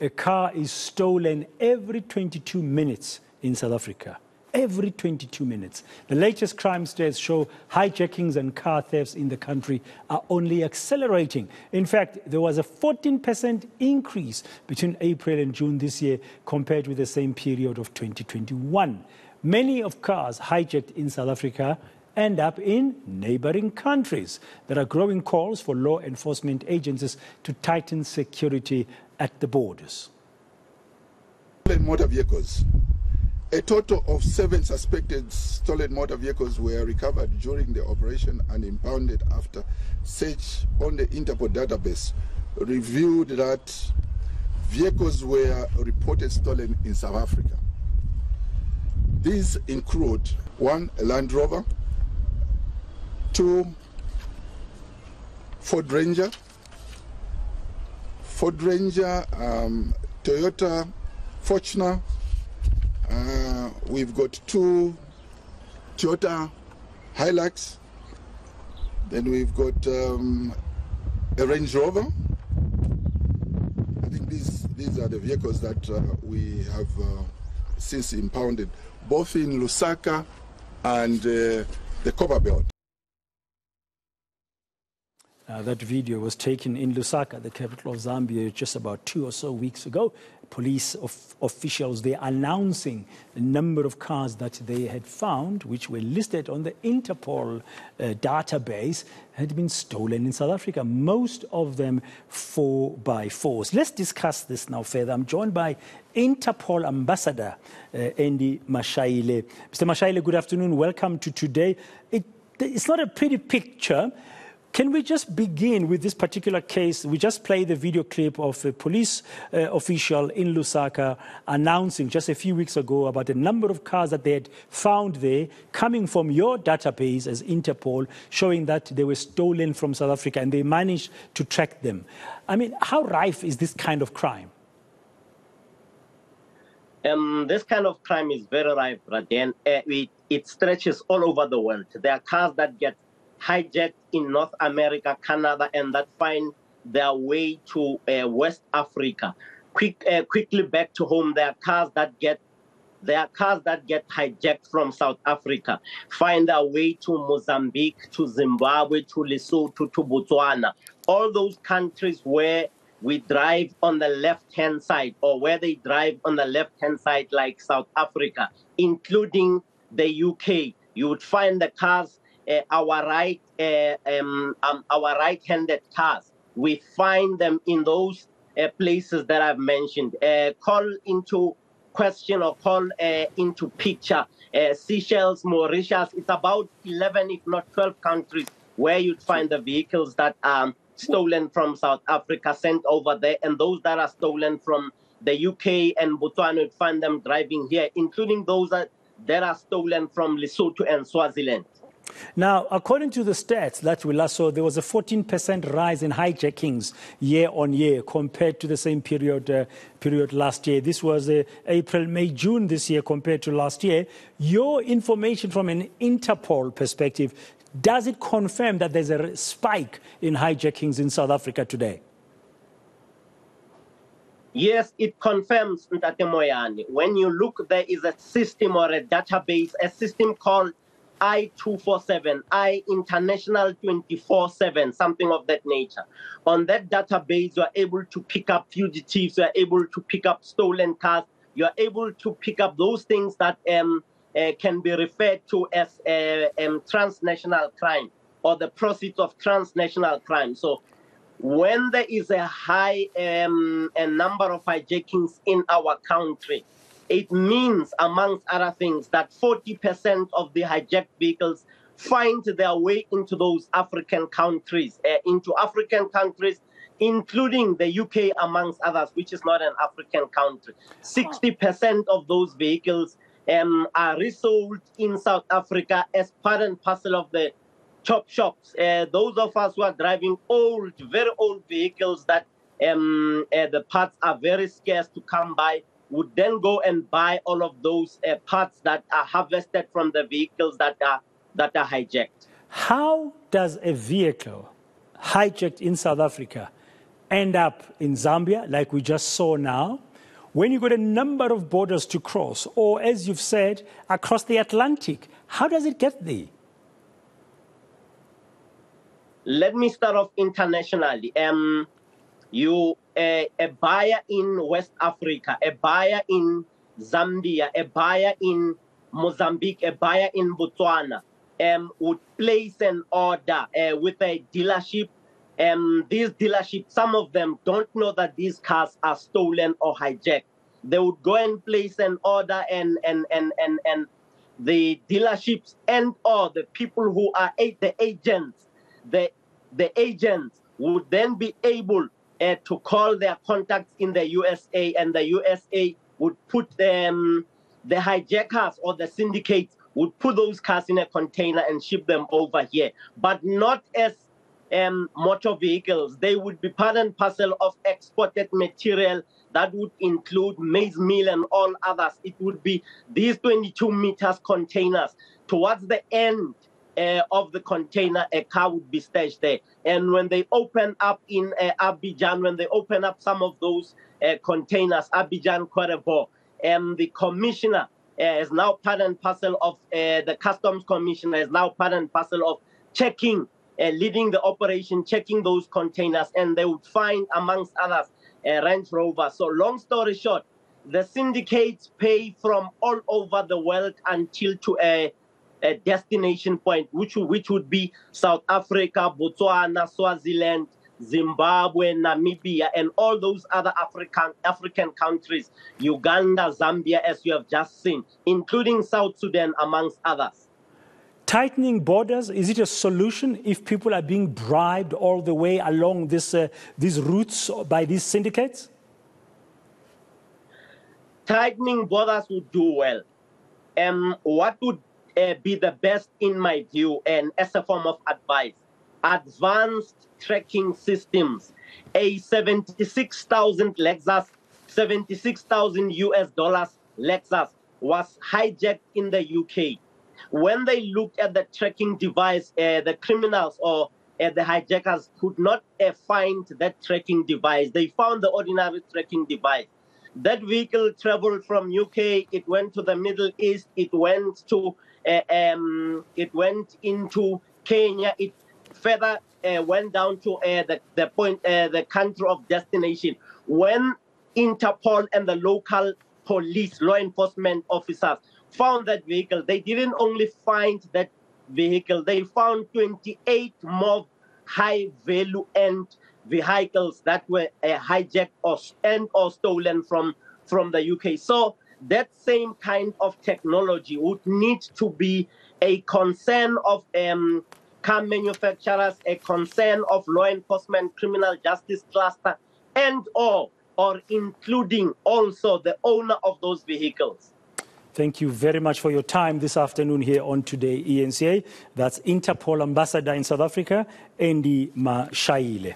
a car is stolen every 22 minutes in South Africa. Every 22 minutes. The latest crime stats show hijackings and car thefts in the country are only accelerating. In fact, there was a 14% increase between April and June this year compared with the same period of 2021. Many of cars hijacked in South Africa end up in neighboring countries. There are growing calls for law enforcement agencies to tighten security at the borders. Motor vehicles. A total of 7 suspected stolen motor vehicles were recovered during the operation and impounded after search on the Interpol database revealed that vehicles were reported stolen in South Africa. These include 1, a Land Rover, 2, Ford Ranger, Toyota Fortuner. We've got 2 Toyota Hilux. Then we've got a Range Rover. I think these are the vehicles that we have since impounded, both in Lusaka and the Copperbelt. That video was taken in Lusaka, the capital of Zambia, just about 2 or so weeks ago. Police officials, they're announcing the number of cars that they had found, which were listed on the Interpol database, had been stolen in South Africa, most of them 4 by 4s. Let's discuss this now further. I'm joined by Interpol Ambassador, Andy Mashaile. Mr. Mashaile, good afternoon. Welcome to today. It's not a pretty picture. Can we just begin with this particular case? We just played the video clip of a police official in Lusaka announcing just a few weeks ago about the number of cars that they had found there coming from your database as Interpol, showing that they were stolen from South Africa and they managed to track them. I mean, how rife is this kind of crime? This kind of crime is very rife, Raden. It stretches all over the world. There are cars that get hijacked in North America, Canada, and that find their way to West Africa. Quickly back to home, there are cars that get hijacked from South Africa, find their way to Mozambique, to Zimbabwe, to Lesotho, to Botswana. All those countries where we drive on the left-hand side, or where they drive on the left-hand side, like South Africa, including the UK. You would find the cars. Our right-handed cars, we find them in those places that I've mentioned. Call into question or call into picture. Seychelles, Mauritius, it's about 11, if not 12 countries where you'd find the vehicles that are stolen from South Africa sent over there, and those that are stolen from the UK and Botswana, you'd find them driving here, including those that are stolen from Lesotho and Swaziland. Now, according to the stats that we last saw, there was a 14% rise in hijackings year on year compared to the same period last year. This was April, May, June this year compared to last year. Your information from an Interpol perspective, does it confirm that there's a spike in hijackings in South Africa today? Yes, it confirms, Ntate Moyane. When you look, there is a system or a database, a system called I-247, International 24/7, something of that nature. On that database, you are able to pick up fugitives, you are able to pick up stolen cars, you are able to pick up those things that can be referred to as transnational crime or the proceeds of transnational crime. So when there is a high a number of hijackings in our country, it means, amongst other things, that 40% of the hijacked vehicles find their way into those African countries, including the UK, amongst others, which is not an African country. 60% of those vehicles are resold in South Africa as part and parcel of the chop shops. Those of us who are driving old, very old vehicles that the parts are very scarce to come by, would then go and buy all of those parts that are harvested from the vehicles that are hijacked. How does a vehicle hijacked in South Africa end up in Zambia, like we just saw now, when you've got a number of borders to cross, or as you've said, across the Atlantic, how does it get there? Let me start off internationally. A buyer in West Africa, a buyer in Zambia, a buyer in Mozambique, a buyer in Botswana would place an order with a dealership. These dealerships, some of them don't know that these cars are stolen or hijacked. They would go and place an order, and the dealerships and or the people who are the agents, the agents would then be able to call their contacts in the USA, and the USA would put the hijackers or the syndicates would put those cars in a container and ship them over here, but not as motor vehicles. They would be part and parcel of exported material that would include maize meal and all others. It would be these 22 meters containers. Towards the end of the container, a car would be stashed there. And when they open up in Abidjan, when they open up some of those containers, Abidjan, Kwarebo, the commissioner is now part and parcel of the customs commissioner is now part and parcel of checking, leading the operation, checking those containers, and they would find, amongst others, a Range Rover. So long story short, the syndicates pay from all over the world until to a destination point, which would be South Africa, Botswana, Swaziland, Zimbabwe, Namibia, and all those other African countries, Uganda, Zambia, as you have just seen, including South Sudan, amongst others. Tightening borders, is it a solution if people are being bribed all the way along these routes by these syndicates? Tightening borders would do well. What would be the best, in my view, and as a form of advice? Advanced tracking systems. A 76,000 Lexus, 76,000 US dollars Lexus was hijacked in the UK. When they looked at the tracking device, the criminals or the hijackers could not find that tracking device. They found the ordinary tracking device. That vehicle traveled from UK, it went to the Middle East, it went into Kenya, it further went down to the country of destination. When Interpol and the local police, law enforcement officers found that vehicle, they didn't only find that vehicle, they found 28 more high-value end vehicles that were hijacked or stolen from the UK. So that same kind of technology would need to be a concern of car manufacturers, a concern of law enforcement, criminal justice cluster, and or including also the owner of those vehicles. Thank you very much for your time this afternoon here on Today eNCA. That's Interpol Ambassador in South Africa, Mashaile.